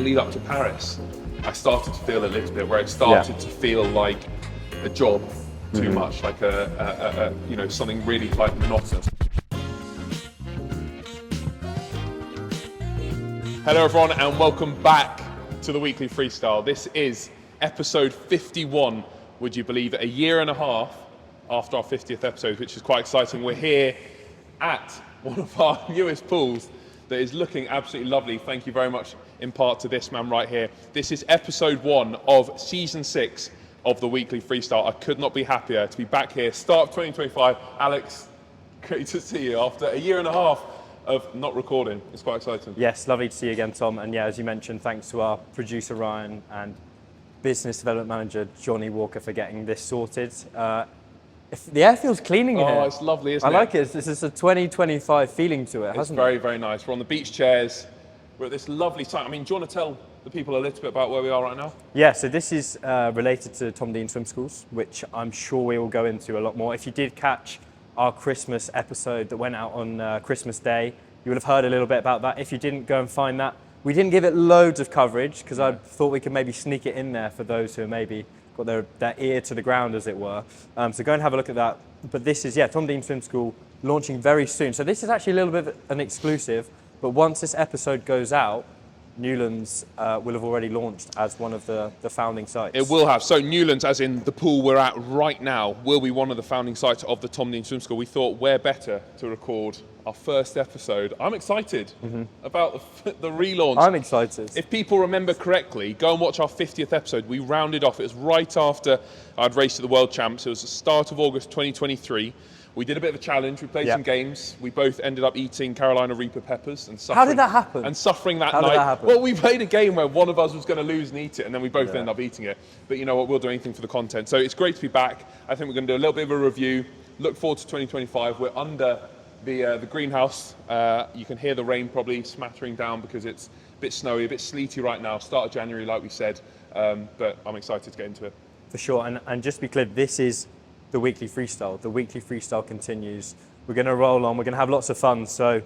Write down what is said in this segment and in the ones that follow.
lead up to Paris, I started to feel a little bit where it started to feel like a job too much, like a something really like monotonous. Hello everyone and welcome back to the Weekly Freestyle. This is episode 51, would you believe it, a year and a half after our 50th episode, which is quite exciting. We're here at one of our newest pools that is looking absolutely lovely. Thank you very much in part to this man right here. This is episode 1 of season 6 of the Weekly Freestyle. I could not be happier to be back here, start of 2025. Alex, great to see you after a year and a half of not recording. It's quite exciting. Yes, lovely to see you again, Tom. And yeah, as you mentioned, thanks to our producer Ryan and business development manager Johnny Walker for getting this sorted. The air feels cleaning in here. Oh, it's lovely, isn't it? I like it. This is a 2025 feeling to it, hasn't it? It's very, very nice. We're on the beach chairs. We're at this lovely site. I mean, do you want to tell the people a little bit about where we are right now? Yeah, so this is related to Tom Dean Swim Schools, which I'm sure we will go into a lot more. If you did catch our Christmas episode that went out on Christmas Day, you would have heard a little bit about that. If you didn't, go and find that. We didn't give it loads of coverage because I thought we could maybe sneak it in there for those who maybe got their ear to the ground, as it were. So go and have a look at that. But this is, Tom Dean Swim School launching very soon. So this is actually a little bit of an exclusive, but once this episode goes out, Newlands will have already launched as one of the founding sites. It will have. So Newlands, as in the pool we're at right now, will be one of the founding sites of the Tom Dean Swim School. We thought where better to record our first episode. I'm excited about the relaunch. I'm excited. If people remember correctly, go and watch our 50th episode. We rounded off. It was right after I'd raced at the World Champs. It was the start of August 2023. We did a bit of a challenge. We played some games. We both ended up eating Carolina Reaper peppers and suffering. How did that happen? And suffering that How night. Did that happen? Well, we played a game where one of us was going to lose and eat it, and then we both ended up eating it. But you know what? We'll do anything for the content. So it's great to be back. I think we're going to do a little bit of a review. Look forward to 2025. We're under the greenhouse. You can hear the rain probably smattering down because it's a bit snowy, a bit sleety right now. Start of January, like we said. But I'm excited to get into it. For sure. And just to be clear, this is the Weekly Freestyle. The Weekly Freestyle continues. We're going to roll on. We're going to have lots of fun. So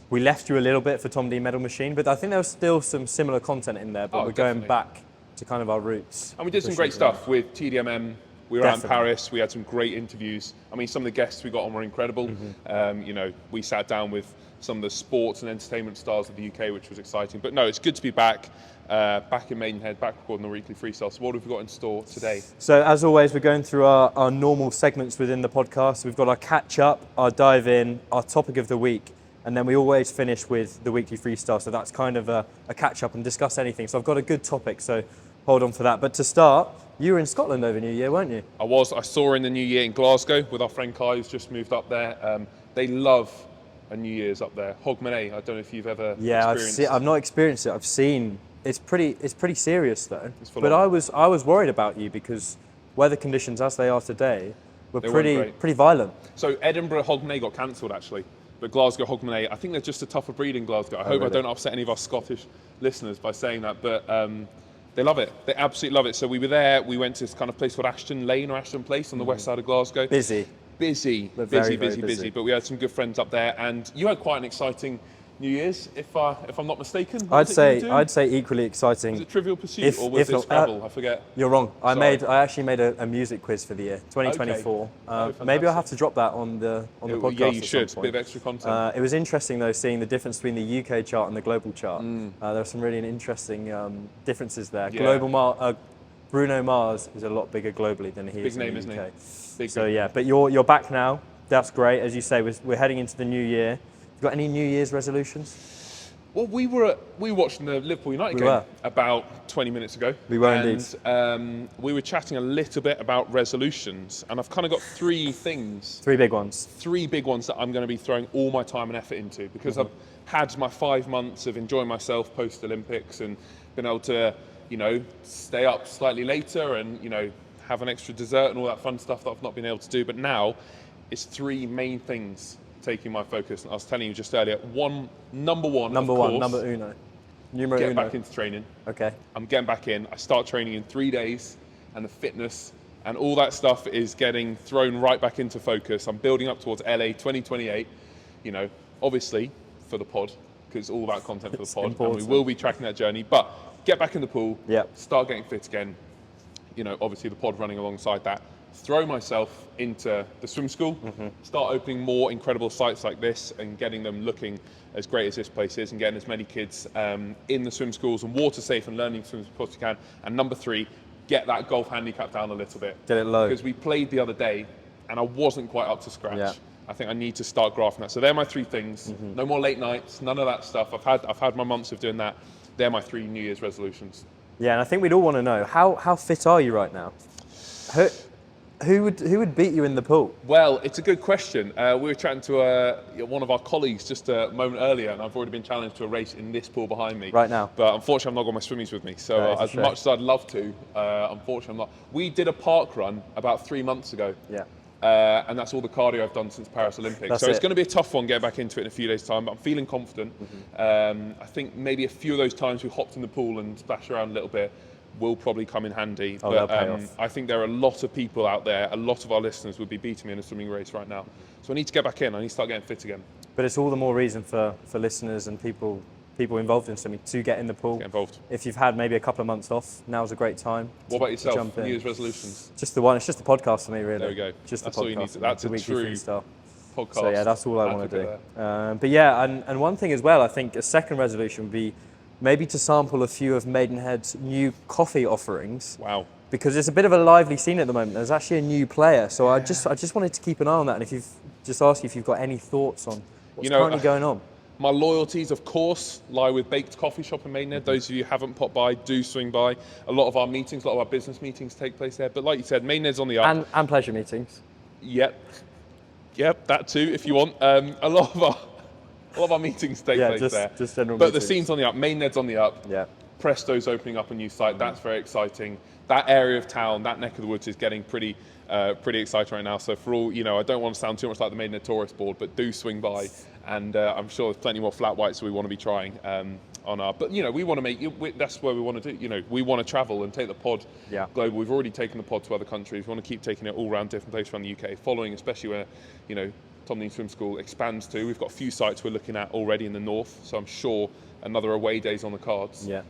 we left you a little bit for Tom Dean Medal Machine, but I think there was still some similar content in there. But we're going back to kind of our roots. And we did some great stuff with TDMM. We were out in Paris. We had some great interviews. I mean, some of the guests we got on were incredible. We sat down with some of the sports and entertainment stars of the UK, which was exciting. But no, it's good to be back. Back in Maidenhead, back recording the Weekly Freestyle. So what have we got in store today? So as always, we're going through our normal segments within the podcast. We've got our catch up, our dive in, our topic of the week, and then we always finish with the Weekly Freestyle. So that's kind of a catch up and discuss anything. So I've got a good topic, so hold on for that. But to start, you were in Scotland over New Year, weren't you? I was. I saw her in the New Year in Glasgow with our friend Kai, who's just moved up there. They love a New Year's up there. Hogmanay, I don't know if you've ever experienced it. I've not experienced it. I've seen. It's pretty serious though. But I was worried about you because weather conditions as they are today were pretty violent. So Edinburgh Hogmanay got cancelled actually, but Glasgow Hogmanay, I think they're just a tougher breed in Glasgow. I hope I don't upset any of our Scottish listeners by saying that, but they love it. They absolutely love it. So we were there. We went to this kind of place called Ashton Lane or Ashton Place on the west side of Glasgow. Busy. But we had some good friends up there, and you had quite an exciting New Year's, if I'm not mistaken. I'd say equally exciting. Was it Trivial Pursuit or was it Scrabble? I forget. You're wrong. I actually made a music quiz for the year 2024. Okay. Maybe I'll have to drop that on the podcast. Yeah, you should. A bit of extra content. It was interesting though, seeing the difference between the UK chart and the global chart. There are some really interesting differences there. Yeah. Bruno Mars is a lot bigger globally than he is in the UK. Isn't he? Big so name. yeah, but you're back now. That's great. As you say, we're heading into the new year. Got any New Year's resolutions? Well, we were watching the Liverpool United game about 20 minutes ago. We were indeed. We were chatting a little bit about resolutions, and I've kind of got three things. Three big ones. Three big ones that I'm going to be throwing all my time and effort into because I've had my 5 months of enjoying myself post-Olympics and been able to, stay up slightly later and, have an extra dessert and all that fun stuff that I've not been able to do. But now it's three main things taking my focus. And I was telling you just earlier, number one, number uno. Get back into training. Okay. I'm getting back in. I start training in 3 days, and the fitness and all that stuff is getting thrown right back into focus. I'm building up towards LA 2028. Obviously for the pod, because all that content for the It's pod, important. and we will be tracking that journey. But get back in the pool, Yep. start getting fit again. You know, obviously the pod running alongside that. Throw myself into the swim school, start opening more incredible sites like this and getting them looking as great as this place is, and getting as many kids in the swim schools and water safe and learning to swim as much as you can. And number 3, get that golf handicap down a little bit. Get it low. Because we played the other day and I wasn't quite up to scratch. Yeah. I think I need to start graphing that. So they're my 3 things. No more late nights, none of that stuff. I've had my months of doing that. They're my 3 New Year's resolutions. Yeah, and I think we'd all want to know, how fit are you right now? Who would beat you in the pool? Well, it's a good question. We were chatting to one of our colleagues just a moment earlier, and I've already been challenged to a race in this pool behind me. Right now. But unfortunately, I've not got my swimmies with me. So No, it's a as shame. much as I'd love to, unfortunately, I'm not. We did a park run about 3 months ago. Yeah. And that's all the cardio I've done since Paris Olympics. That's so it's it. going to be a tough one, getting back into it in a few days' time, but I'm feeling confident. I think maybe a few of those times we hopped in the pool and splashed around a little bit will probably come in handy. Oh, but they'll pay off. I think there are a lot of people out there, a lot of our listeners would be beating me in a swimming race right now. So I need to get back in, I need to start getting fit again. But it's all the more reason for listeners and people involved in swimming to get in the pool. Get involved. If you've had maybe a couple of months off, now's a great time. What about to yourself? jump in. New Year's resolutions? Just the one. It's just the podcast for me, really. There we go. Just That's the podcast. all you need to- for me, that's the a weekly true freestyle. Podcast. So yeah, that's all I want to advocate do. there. But yeah, and one thing as well, I think a second resolution would be maybe to sample a few of Maidenhead's new coffee offerings. Wow. Because it's a bit of a lively scene at the moment. There's actually a new player, so I just wanted to keep an eye on that. And if you've just asked you if you've got any thoughts on what's currently going on. My loyalties, of course, lie with Baked Coffee Shop in Maidenhead. Those of you who haven't popped by, do swing by. A lot of our meetings, a lot of our business meetings take place there. But like you said, Maidenhead's on the up. And pleasure meetings. Yep, that too, if you want. A lot of our meetings take place there. Just general But meetings. the scene's on the up. Maidenhead's on the up. Yeah. Presto's opening up a new site. That's very exciting. That area of town, that neck of the woods, is getting pretty exciting right now. So for all, I don't want to sound too much like the Maidenhead Tourist Board, but do swing by. And I'm sure there's plenty more flat whites we want to be trying on our. But we want to make. That's where we want to do. We want to travel and take the pod global. We've already taken the pod to other countries. We want to keep taking it all around different places around the UK, following especially where Tom Dean Swim School expands to. We've got a few sites we're looking at already in the north. So I'm sure another away day's on the cards. Yeah.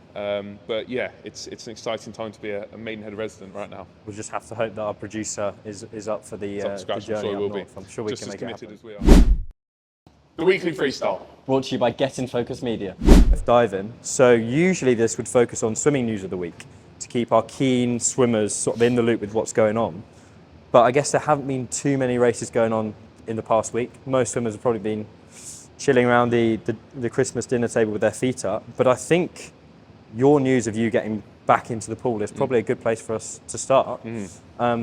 But yeah, it's an exciting time to be a Maidenhead resident right now. We'll just have to hope that our producer is up for the, It's up to the scratch. I'm journey sure he up will be. north. I'm sure we Just can as make it committed happen. as we are. The weekly freestyle. Brought to you by Get In Focus Media. Let's dive in. So usually this would focus on swimming news of the week to keep our keen swimmers sort of in the loop with what's going on. But I guess there haven't been too many races going on in the past week. Most swimmers have probably been chilling around the Christmas dinner table with their feet up. But I think your news of you getting back into the pool is probably a good place for us to start.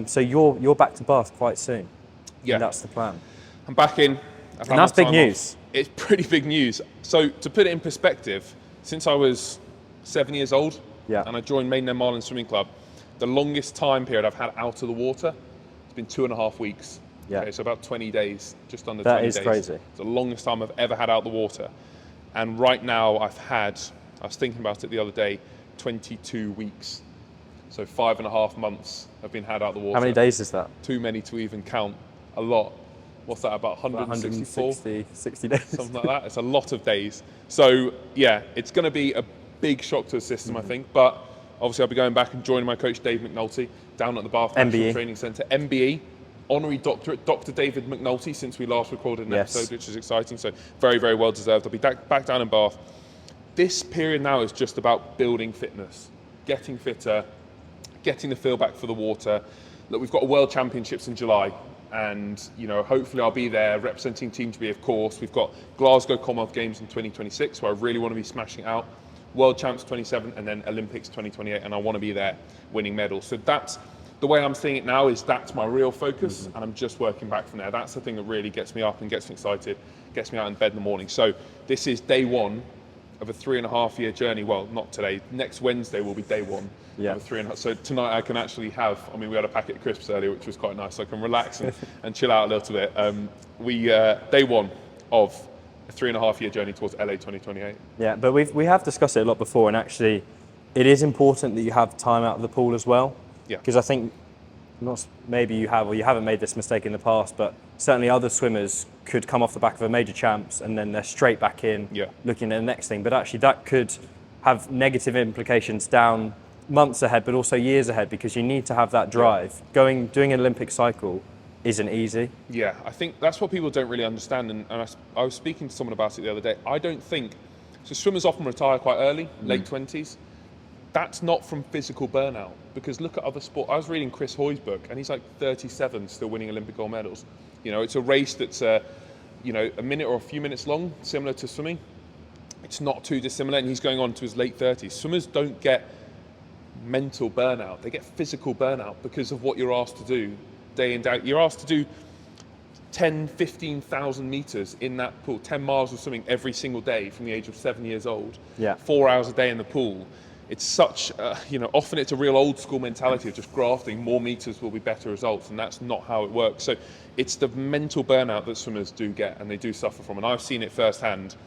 So you're back to Bath quite soon. Yeah. And that's the plan. I'm back in. I've had And that's my big time news. off. It's pretty big news. So to put it in perspective, since I was 7 years old and I joined Maidenhead Marlin Swimming Club, the longest time period I've had out of the water, it's been 2.5 weeks. Yeah. Okay, so about 20 days, just under That 20 is days. crazy. It's the longest time I've ever had out the water. And right now I was thinking about it the other day, 22 weeks. So 5.5 months have been had out the water. How many days is that? Too many to even count. A lot. What's that, about 164? 60 days. Something like that. It's a lot of days. So yeah, it's going to be a big shock to the system, I think. But obviously I'll be going back and joining my coach Dave McNulty down at the Bath National MBE. Training Centre. MBE, honorary doctorate, Dr. David McNulty, since we last recorded an Yes. episode, which is exciting. So very, very well deserved. I'll be back down in Bath. This period now is just about building fitness, getting fitter, getting the feel back for the water. Look, we've got a World Championships in July. And hopefully I'll be there representing Team GB, of course. We've got Glasgow Commonwealth Games in 2026, where I really want to be smashing it out. World Champs 27, and then Olympics 2028, and I want to be there winning medals. So that's the way I'm seeing it now. That's my real focus, and I'm just working back from there. That's the thing that really gets me up and gets me excited, gets me out in bed in the morning. So this is day one of a 3.5-year journey. Well, not today. Next Wednesday will be day one. Yeah. Of a 3.5. So tonight I can actually we had a packet of crisps earlier, which was quite nice. So I can relax and chill out a little bit. Day one of a 3.5-year journey towards LA 2028. Yeah, but we have discussed it a lot before, and actually, it is important that you have time out of the pool as well. Yeah. Because I think, maybe you have or you haven't made this mistake in the past, but certainly other swimmers could come off the back of a major champs and then they're straight back in looking at the next thing. But actually that could have negative implications down months ahead, but also years ahead, because you need to have that drive. Doing an Olympic cycle isn't easy. Yeah, I think that's what people don't really understand. And I was speaking to someone about it the other day. I don't think, so swimmers often retire quite early, late 20s. That's not from physical burnout, because look at other sports. I was reading Chris Hoy's book, and he's like 37, still winning Olympic gold medals. You know, it's a race that's, a minute or a few minutes long, similar to swimming. It's not too dissimilar, and he's going on to his late 30s. Swimmers don't get mental burnout. They get physical burnout because of what you're asked to do day in, day out. You're asked to do 10, 15,000 meters in that pool, 10 miles of swimming every single day from the age of 7 years old. 4 hours a day in the pool. It's such, often it's a real old school mentality of just grafting, more meters will be better results, and that's not how it works. So it's the mental burnout that swimmers do get and they do suffer from, and I've seen it firsthand.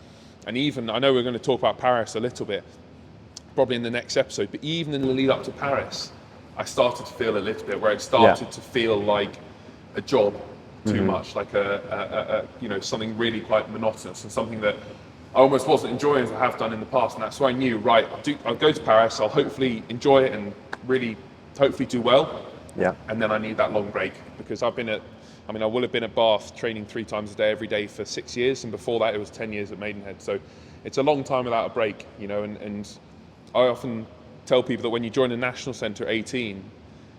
And even, I know we're going to talk about Paris a little bit, probably in the next episode, but even in the lead up to Paris, I started to feel a little bit where it started to feel like a job too much, like something really quite monotonous and something that I almost wasn't enjoying as I have done in the past. And that's why I knew, right, I'll go to Paris, I'll hopefully enjoy it and really hopefully do well. Yeah. And then I need that long break, because I will have been at Bath training 3 times a day every day for 6 years, and before that it was 10 years at Maidenhead. So it's a long time without a break, and I often tell people that when you join a national centre at 18,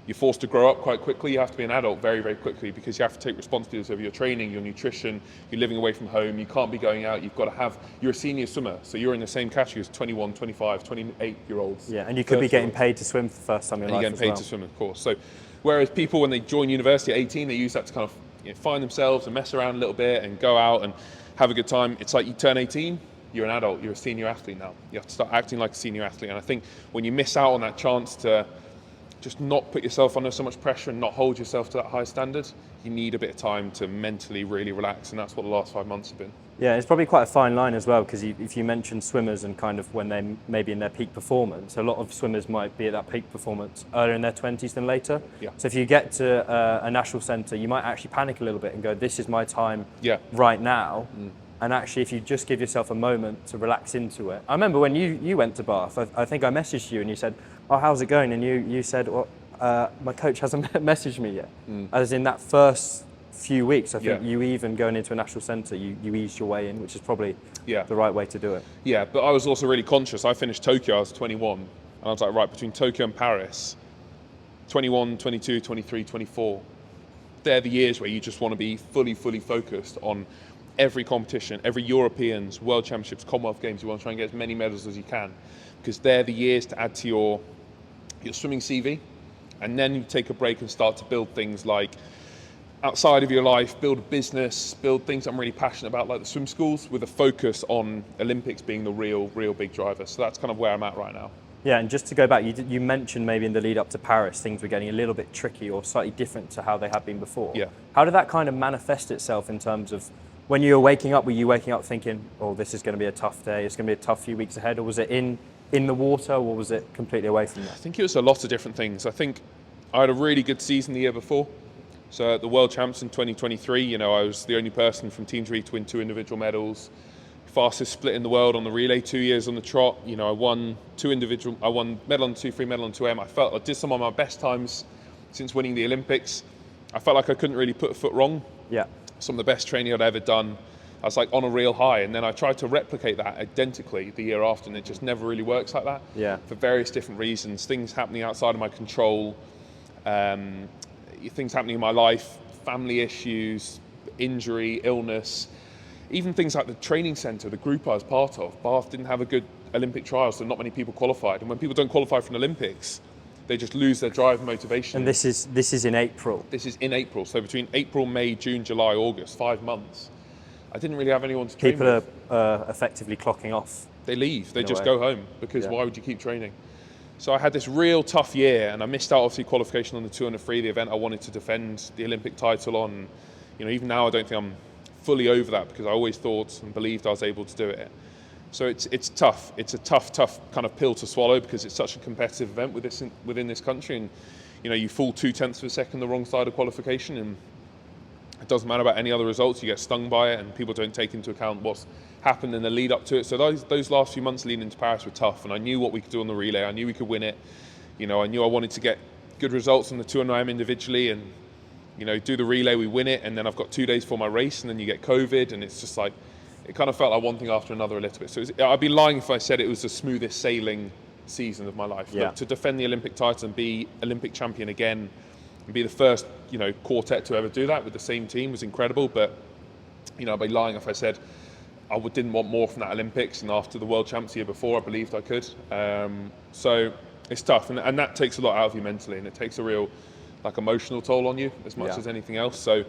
you're forced to grow up quite quickly. You have to be an adult very, very quickly, because you have to take responsibility over your training, your nutrition, you're living away from home, you can't be going out, you're a senior swimmer, so you're in the same category as 21, 25, 28-year-olds. Yeah, and you could be getting paid to swim for the first time in your life. You're getting paid to swim, of course. So, whereas people, when they join university at 18, they use that to kind of find themselves and mess around a little bit and go out and have a good time. It's like you turn 18, you're an adult, you're a senior athlete now. You have to start acting like a senior athlete. And I think when you miss out on that chance to just not put yourself under so much pressure and not hold yourself to that high standard, you need a bit of time to mentally really relax, and that's what the last 5 months have been. Yeah, it's probably quite a fine line as well, because if you mention swimmers and kind of when they're maybe in their peak performance, a lot of swimmers might be at that peak performance earlier in their 20s than later. Yeah. So if you get to a national centre, you might actually panic a little bit and go, this is my time right now. And actually, if you just give yourself a moment to relax into it. I remember when you went to Bath, I think I messaged you and you said, oh, how's it going? And you said, well, my coach hasn't messaged me yet. As in that first few weeks, I think you even going into a national centre, you eased your way in, which is probably the right way to do it. Yeah, but I was also really conscious. I finished Tokyo, I was 21, and I was like, right, between Tokyo and Paris, 21, 22, 23, 24, they're the years where you just want to be fully focused on every competition, every Europeans, World Championships, Commonwealth Games. You want to try and get as many medals as you can, because they're the years to add to your swimming CV, and then you take a break and start to build things like outside of your life, build a business, build things I'm really passionate about, like the swim schools, with a focus on Olympics being the real big driver. So that's kind of where I'm at right now. Yeah, and just to go back, you mentioned maybe in the lead up to Paris, things were getting a little bit tricky or slightly different to how they had been before. Yeah. How did that kind of manifest itself in terms of when you were waking up? Were you waking up thinking, oh, this is going to be a tough day, it's going to be a tough few weeks ahead, or was it in the water, or was it completely away from that? I think it was a lot of different things. I think I had a really good season the year before. So at the World Champs in 2023, I was the only person from Team 3 to win 2 individual medals. Fastest split in the world on the relay, 2 years on the trot. I won medal on 2 free, medal on 2M. I felt I did some of my best times since winning the Olympics. I felt like I couldn't really put a foot wrong. Yeah. Some of the best training I'd ever done. I was like on a real high, and then I tried to replicate that identically the year after, and it just never really works like that. Yeah. For various different reasons, things happening outside of my control, things happening in my life, family issues, injury, illness, even things like the training centre, the group I was part of. Bath didn't have a good Olympic trial, so not many people qualified. And when people don't qualify for an Olympics, they just lose their drive and motivation. And this is in April. This is in April. So between April, May, June, July, August, 5 months, I didn't really have anyone to train with. People are effectively clocking off. They leave. They just go home, because why would you keep training? So I had this real tough year, and I missed out obviously qualification on the 2 and the 3, the event I wanted to defend the Olympic title on. Even now I don't think I'm fully over that, because I always thought and believed I was able to do it. So it's tough. It's a tough kind of pill to swallow, because it's such a competitive event within this country, and you fall 0.2 of a second the wrong side of qualification, and It doesn't matter about any other results. You get stung by it, and people don't take into account what's happened in the lead up to it. So those last few months leading into Paris were tough, and I knew what we could do on the relay. I knew we could win it. You know, I knew I wanted to get good results on the 200 IM individually, and you know, do the relay, we win it, and then I've got 2 days for my race, and then you get COVID, and it's just like, it kind of felt like one thing after another a little bit. So I'd be lying if I said it was the smoothest sailing season of my life. Yeah. Look, to defend the Olympic title and be Olympic champion again, and be the first, you know, quartet to ever do that with the same team was incredible. But, you know, I'd be lying if I said I didn't want more from that Olympics, and after the World Champs the year before, I believed I could. So it's tough, and that takes a lot out of you mentally, and it takes a real emotional toll on you as much as anything else. So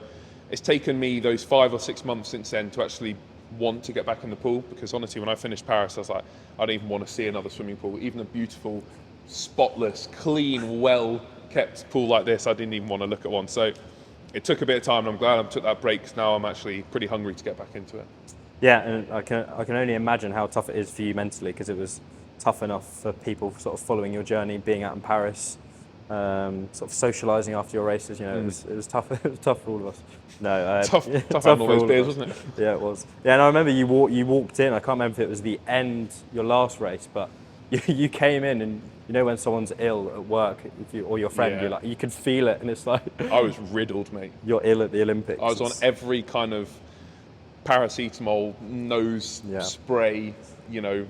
it's taken me those 5 or 6 months since then to actually want to get back in the pool, because honestly, when I finished Paris, I was like, I don't even want to see another swimming pool. Even a beautiful, spotless, clean, well-kept pool like this, I didn't even want to look at one. So it took a bit of time, and I'm glad I took that break, because now I'm actually pretty hungry to get back into it. Yeah, and I can only imagine how tough it is for you mentally, because it was tough enough for people sort of following your journey, being out in Paris, sort of socialising after your races. You know, it was tough. It was tough for all of us. No, tough having all those beers, wasn't it? Yeah, it was. Yeah, and I remember you walked in. I can't remember if it was the end, your last race, but you came in, and you know when someone's ill at work, or your friend, you're like, you could feel it, and it's like I was riddled, mate. You're ill at the Olympics. I was on every kind of paracetamol, nose spray, you know,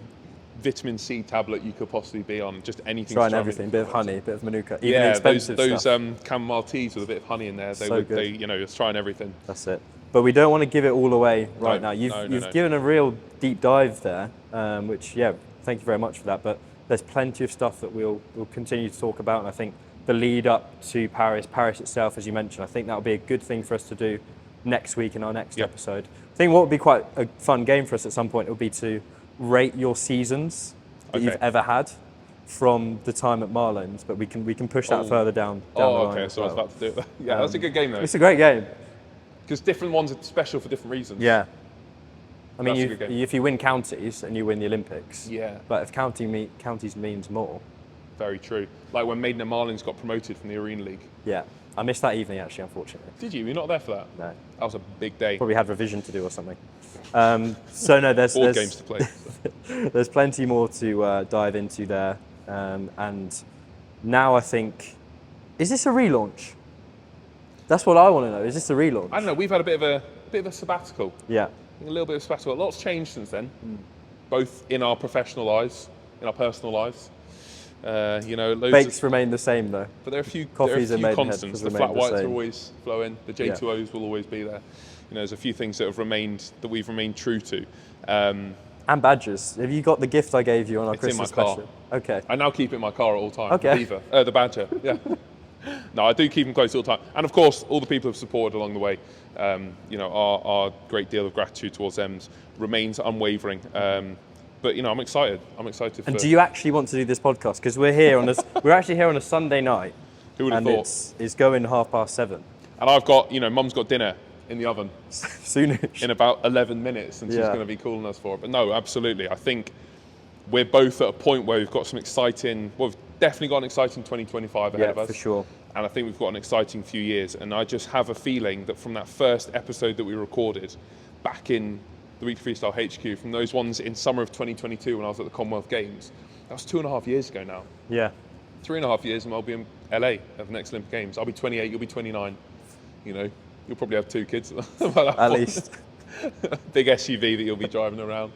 vitamin C tablet you could possibly be on, just anything. Trying everything, bit of honey, bit of manuka, even yeah, expensive those stuff. chamomile teas with a bit of honey in there. Good. You know, just trying everything. That's it. But we don't want to give it all away right now. You've No. given a real deep dive there, which, thank you very much for that. But there's plenty of stuff that we'll continue to talk about, and I think the lead up to Paris itself, as you mentioned, I think that'll be a good thing for us to do next week in our next episode. I think what would be quite a fun game for us at some point would be to rate your seasons that you've ever had from the time at Marlowe's, but we can push that further down the line. Okay, so I was about to do it. Yeah, that's a good game though. It's a great game. Because different ones are special for different reasons. Yeah. I mean, That's a good game. if you win counties and you win the Olympics, Yeah. but if counties means more. Very true. Like when Maiden and Marlins got promoted from the Arena League. Yeah. I missed that evening, actually, unfortunately. Did you? You're not there for that? No. That was a big day. Probably had revision to do or something. So no, there's games to play. there's plenty more to dive into there. And now I think, is this a relaunch? That's what I want to know. Is this a relaunch? I don't know. We've had a bit of a sabbatical. Yeah. A little bit of a sabbatical. A lot's changed since then, both in our professional lives, in our personal lives. You know, loads Bakes remain the same though. but there are a few Coffees and Maidenhead constants. has The flat remained the whites are same. always flowing. The J2Os will always be there. You know, there's a few things that we've remained true to. And badges. Have you got the gift I gave you on our It's in my Christmas car. special? Okay. I now keep it in my car at all times. Okay. The Beaver, the Badger. Yeah. No, I do keep them close all the time. And of course, all the people who've supported along the way. You know, our great deal of gratitude towards them remains unwavering. But you know, I'm excited. And do you actually want to do this podcast? Because we're here we're actually here on a Sunday night. Who would have and thought? it's going 7:30. And I've got, you know, Mum's got dinner in the oven Soonish. in about 11 minutes, and she's going to be calling us for it. But no, absolutely. I think we're both at a point where we've got some exciting. Well, we've definitely got an exciting 2025 ahead of us. For sure. And I think we've got an exciting few years. And I just have a feeling that from that first episode that we recorded back in the Weekly Freestyle HQ, from those ones in summer of 2022 when I was at the Commonwealth Games, that was 2.5 years ago now. Yeah. 3.5 years and I'll be in LA at the next Olympic Games. I'll be 28, you'll be 29. You know, you'll probably have 2 kids At least. Big SUV that you'll be driving around.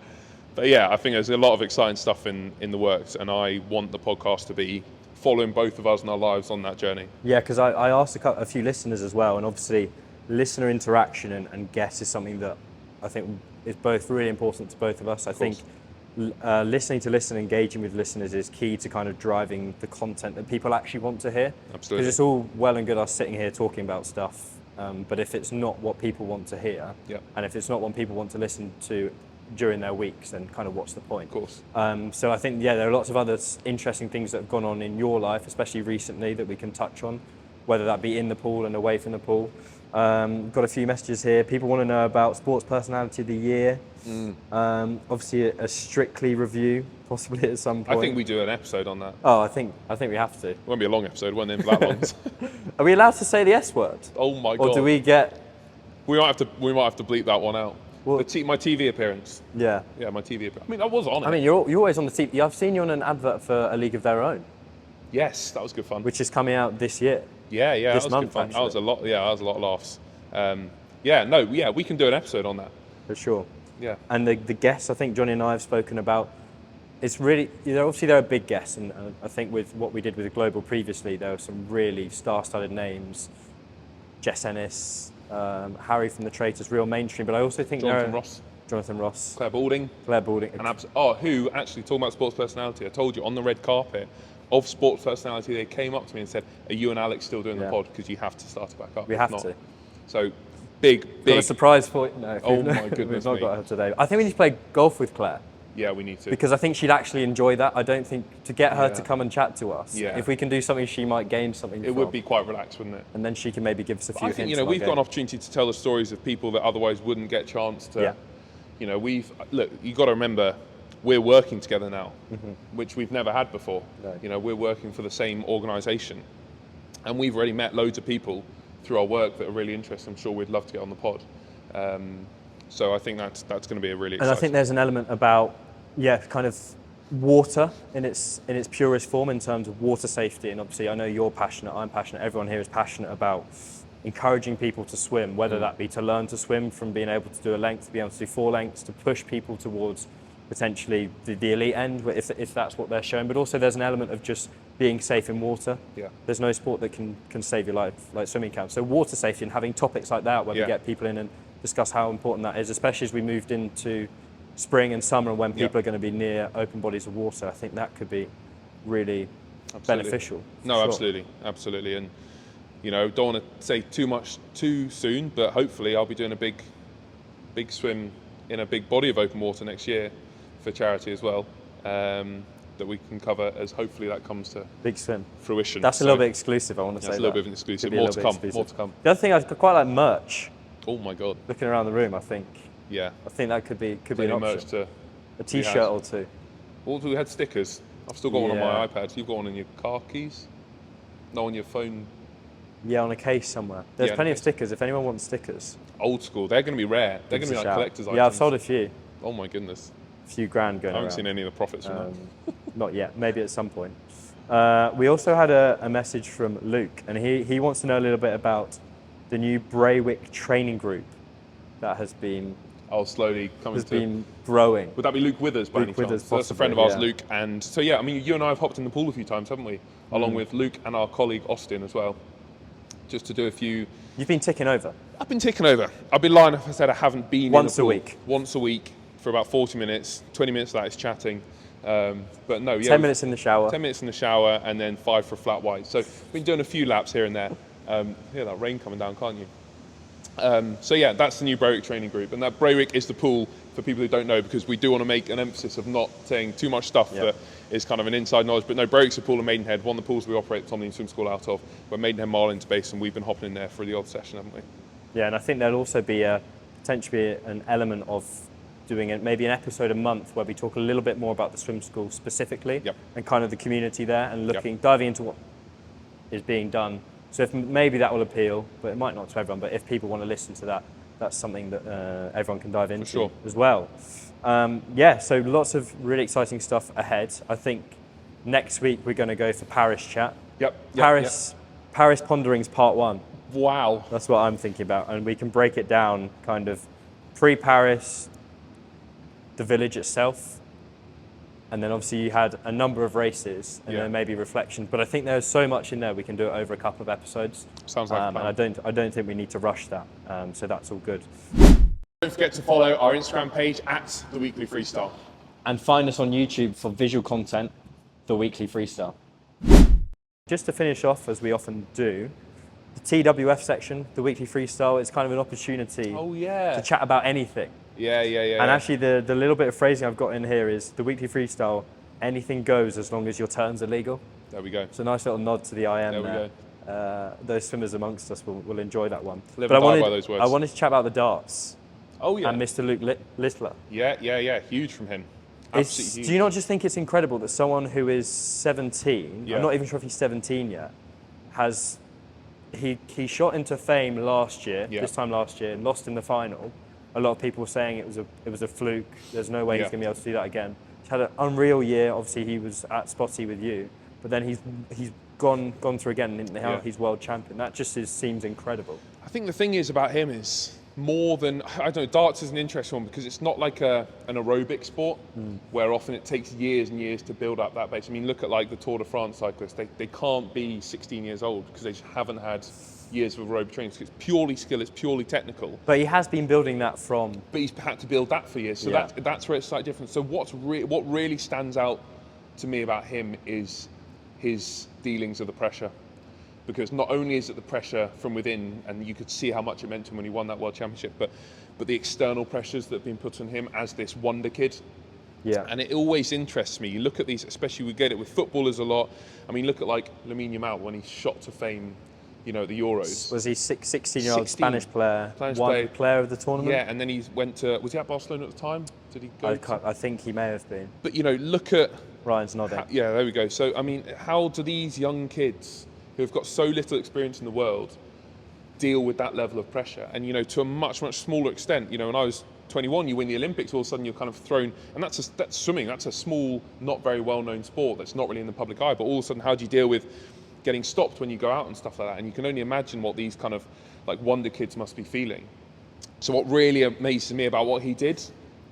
But yeah, I think there's a lot of exciting stuff in the works, and I want the podcast to be following both of us and our lives on that journey. Yeah, because I asked a few listeners as well, and obviously listener interaction and guests is something that I think is both really important to both of us. I think listening to listen, engaging with listeners is key to kind of driving the content that people actually want to hear. Absolutely. Because it's all well and good us sitting here talking about stuff, but if it's not what people want to hear, and if it's not what people want to listen to during their weeks, then kind of what's the point? Of course. So I think, there are lots of other interesting things that have gone on in your life, especially recently, that we can touch on, whether that be in the pool and away from the pool. Got a few messages here. People want to know about Sports Personality of the Year. Obviously a Strictly review, possibly at some point. I think we do an episode on that. Oh, I think we have to. It won't be a long episode, won't it, for that long? Are we allowed to say the S word? Oh my God. Or do we get We might have to bleep that one out. Well- My TV appearance. Yeah. Yeah, my TV appearance. I mean, I was on it. I mean, you're always on the TV. I've seen you on an advert for A League of Their Own, yes, that was good fun. which is coming out this year. Yeah, this that was month, good fun. actually. That was a lot. Yeah, that was a lot of laughs. We can do an episode on that. For sure. Yeah. And the guests, I think Johnny and I have spoken about, it's really, obviously they're a big guest, and I think with what we did with the Global previously, there were some really star-studded names. Jess Ennis, Harry from The Traitors, real mainstream, but I also think Jonathan Ross, Claire Balding, and who actually, talking about sports personality, I told you on the red carpet of sports personality, they came up to me and said, "Are you and Alex still doing the pod? Because you have to start it back up." We have to. So big. Got a surprise for you. No, Oh my goodness we've not me. got her today. I think we need to play golf with Claire. Yeah, we need to. Because I think she'd actually enjoy that. I don't think to get her to come and chat to us. Yeah. If we can do something, she might gain something. It would be quite relaxed, wouldn't it? And then she can maybe give us a few I think hints. we've got an opportunity to tell the stories of people that otherwise wouldn't get a chance to. Yeah. You got to remember, we're working together now, which we've never had before. No. We're working for the same organisation, and we've already met loads of people through our work that are really interested. I'm sure we'd love to get on the pod. So I think that's going to be a really exciting. And I think there's an element about kind of water in its purest form in terms of water safety. And obviously, I know you're passionate. I'm passionate. Everyone here is passionate about encouraging people to swim, whether that be to learn to swim from being able to do a length, to be able to do 4 lengths, to push people towards potentially the elite end, if that's what they're showing. But also there's an element of just being safe in water. Yeah. There's no sport that can save your life like swimming can. So water safety and having topics like that where we get people in and discuss how important that is, especially as we moved into spring and summer and when people are going to be near open bodies of water, I think that could be really beneficial. No, sure. absolutely. And don't want to say too much too soon, but hopefully I'll be doing a big swim in a big body of open water next year for charity as well, that we can cover as hopefully that comes to big swim fruition. That's a little bit exclusive, I want to say. That's a little bit of an exclusive. More to come. The other thing I'd quite like merch. Oh my God. Looking around the room, I think that could be an option. Merch a t-shirt or two. Also, we had stickers. I've still got one on my iPad. You've got one on your car keys? No, on your phone? Yeah, on a case somewhere. There's plenty of stickers if anyone wants stickers. Old school. They're going to be rare. They're going to be like collector's items. Yeah, I've sold a few. Oh my goodness. A few grand going around. I haven't seen any of the profits from that. Not yet. Maybe at some point. We also had a message from Luke, and he wants to know a little bit about the new Braywick training group that has been slowly coming been growing. Would that be Luke Withers by any chance? So that's a friend of ours, Luke. And so you and I have hopped in the pool a few times, haven't we? Along with Luke and our colleague Austin as well, just to do a few. You've been ticking over. I've been ticking over. I'd be lying if I said I haven't been once in the a pool. week. Once a week for about 40 minutes. 20 minutes of that is chatting. But no, 10 minutes in the shower. 10 minutes in the shower and then 5 for a flat white. So we've been doing a few laps here and there. Hear that rain coming down, can't you? That's the new Braywick training group, and that Braywick is the pool for people who don't know, because we do want to make an emphasis of not saying too much stuff that is kind of an inside knowledge. But no, Braywick's a pool in Maidenhead, one of the pools we operate Tom Dean Swim School out of. We're Maidenhead Marlins based, and we've been hopping in there for the odd session, haven't we? Yeah, and I think there'll also be potentially an element of doing maybe an episode a month where we talk a little bit more about the swim school specifically and kind of the community there, and diving into what is being done. So if maybe that will appeal, but it might not to everyone. But if people want to listen to that, that's something that everyone can dive into as well. So lots of really exciting stuff ahead. I think next week we're going to go for Paris chat. Paris Ponderings Part 1. Wow. That's what I'm thinking about. And we can break it down kind of pre-Paris, the village itself, and then obviously you had a number of races and then maybe reflections. But I think there's so much in there we can do it over a couple of episodes. Sounds like a plan. And I don't think we need to rush that. So that's all good. Don't forget to follow our Instagram page at The Weekly Freestyle. And find us on YouTube for visual content, The Weekly Freestyle. Just to finish off, as we often do, the TWF section, The Weekly Freestyle, is kind of an opportunity to chat about anything. And actually the little bit of phrasing I've got in here is the Weekly Freestyle, anything goes as long as your turns are legal. There we go. It's a nice little nod to the IM there. There we go. Those swimmers amongst us will enjoy that one. Live and die by those words. I wanted to chat about the darts. Oh yeah. And Mr. Luke Littler. Yeah. Huge from him. Absolutely huge. Do you not just think it's incredible that someone who is 17, I'm not even sure if he's 17 yet, has he shot into fame last year, Yeah. this time last year, and lost in the final. A lot of people were saying it was a fluke. There's no way he's Yeah. going to be able to do that again. He's had an unreal year. Obviously, he was at Spotty with you, but then he's gone through again, and now Yeah. he's world champion. That just seems incredible. I think the thing is about him is more than, I don't know, darts is an interesting one because it's not like an aerobic sport where often it takes years and years to build up that base. I mean, look at like the Tour de France cyclists. They can't be 16 years old because they just haven't had years of aerobic training. So it's purely skill, it's purely technical. But he has been building that from. But he's had to build that for years. So Yeah. that's where it's slightly different. So what really stands out to me about him is his dealings of the pressure. Because not only is it the pressure from within, and you could see how much it meant to him when he won that World Championship, but the external pressures that have been put on him as this wonder kid. Yeah. And it always interests me. You look at these, especially we get it with footballers a lot. I mean, look at like Lamine Yamal when he shot to fame, you know, at the Euros. Was he 16-year-old 16, Spanish player, player of the tournament? Yeah, and then he went to, was he at Barcelona at the time? Did he go? I think he may have been. But you know, look at. Ryan's nodding. Yeah, there we go. So, I mean, how do these young kids who have got so little experience in the world deal with that level of pressure? And, you know, to a much, much smaller extent, you know, when I was 21, you win the Olympics, all of a sudden you're kind of thrown, and that's swimming, that's a small, not very well-known sport that's not really in the public eye, but all of a sudden how do you deal with getting stopped when you go out and stuff like that? And you can only imagine what these kind of like wonder kids must be feeling. So what really amazes me about what he did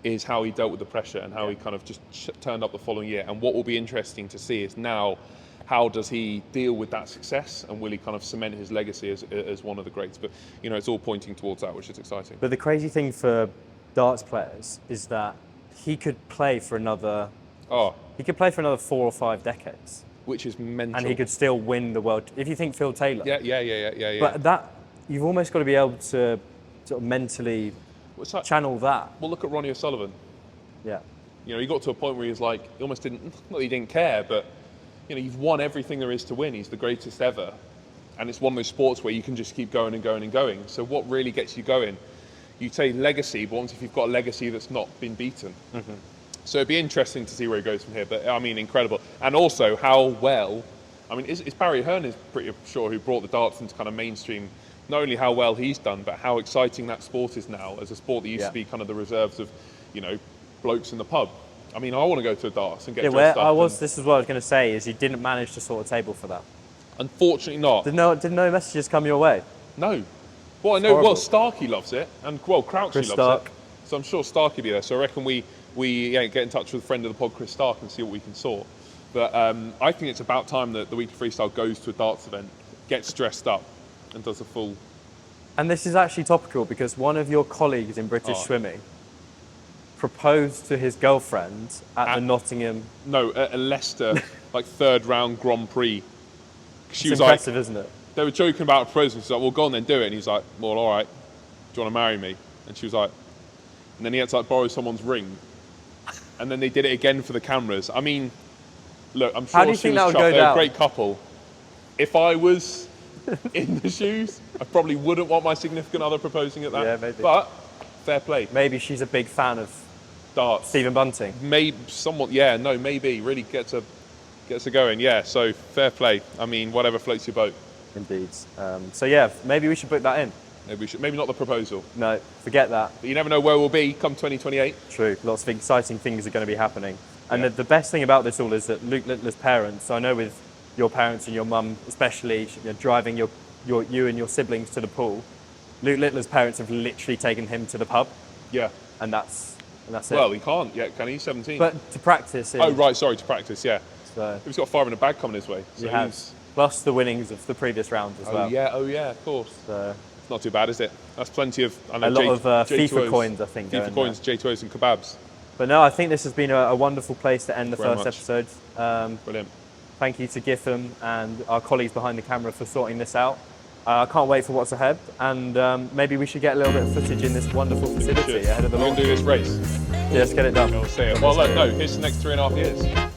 is how he dealt with the pressure and how he kind of just turned up the following year. And what will be interesting to see is now, how does he deal with that success, and will he kind of cement his legacy as one of the greats? But you know, it's all pointing towards that, which is exciting. But the crazy thing for darts players is that he could play for another 4 or 5 decades, which is mental. and he could still win the world. If you think Phil Taylor, yeah. But that you've almost got to be able to sort of mentally channel that. Well, look at Ronnie O'Sullivan. Yeah. You know, he got to a point where he was like, he almost didn't, not that he didn't care, but you know, you've won everything there is to win. He's the greatest ever. And it's one of those sports where you can just keep going and going and going. So what really gets you going? You say legacy, but what if you've got a legacy that's not been beaten? Mm-hmm. So it'd be interesting to see where he goes from here. But I mean, incredible. And also how well, I mean, it's Barry Hearn is pretty sure who brought the darts into kind of mainstream. Not only how well he's done, but how exciting that sport is now as a sport that used to be kind of the reserves of, you know, blokes in the pub. I mean, I want to go to a darts and get dressed up. This is what I was going to say, is you didn't manage to sort a table for that. Unfortunately not. Did no messages come your way? No. Well, I know, horrible. well, Starkey loves it, and well, Crouchy Chris loves Stark. it. So I'm sure Starkey will be there. So I reckon we get in touch with a friend of the pod, Chris Stark, and see what we can sort. But I think it's about time that the Weekly Freestyle goes to a darts event, gets dressed up, and does a full... And this is actually topical because one of your colleagues in British swimming proposed to his girlfriend at the Nottingham... No, at a Leicester, like, third round Grand Prix. She It's was impressive, like, isn't it? they were joking about a proposal. She's like, well, go on then, do it. And he's like, well, all right. Do you want to marry me? And she was like... And then he had to, like, borrow someone's ring. And then they did it again for the cameras. I mean, look, I'm sure How do you she think was that would chuffed. go They're a down? great couple. If I was in the shoes, I probably wouldn't want my significant other proposing at that. Yeah, maybe. But fair play. Maybe she's a big fan of Darts. Stephen Bunting. Maybe somewhat, maybe really gets her going. Yeah, so fair play. I mean, whatever floats your boat. Indeed. So yeah, maybe we should book that in. Maybe we should. Maybe not the proposal. No, forget that. But you never know where we'll be come 2028. True. Lots of exciting things are going to be happening. And the best thing about this all is that Luke Littler's parents, I know with your parents and your mum especially, you know, driving you and your siblings to the pool, Luke Littler's parents have literally taken him to the pub. Yeah. And that's it. Well, he can't yet, can he? 17. But to practice. Oh, right, sorry, to practice, yeah. So He's got 5 in a bag coming his way. So he has. Plus the winnings of the previous rounds as well. Oh, yeah, of course. So It's not too bad, is it? That's plenty of... I know, a lot of J2Os, FIFA coins, I think. FIFA coins, J2Os and kebabs. But no, I think this has been a wonderful place to end the Very first much. episode. Brilliant. Thank you to Githam and our colleagues behind the camera for sorting this out. I can't wait for what's ahead, and maybe we should get a little bit of footage in this wonderful facility ahead of the We're going launch. to do this race. Yeah, let's get it done. We'll see it. Well, look, no, here's the next 3.5 years.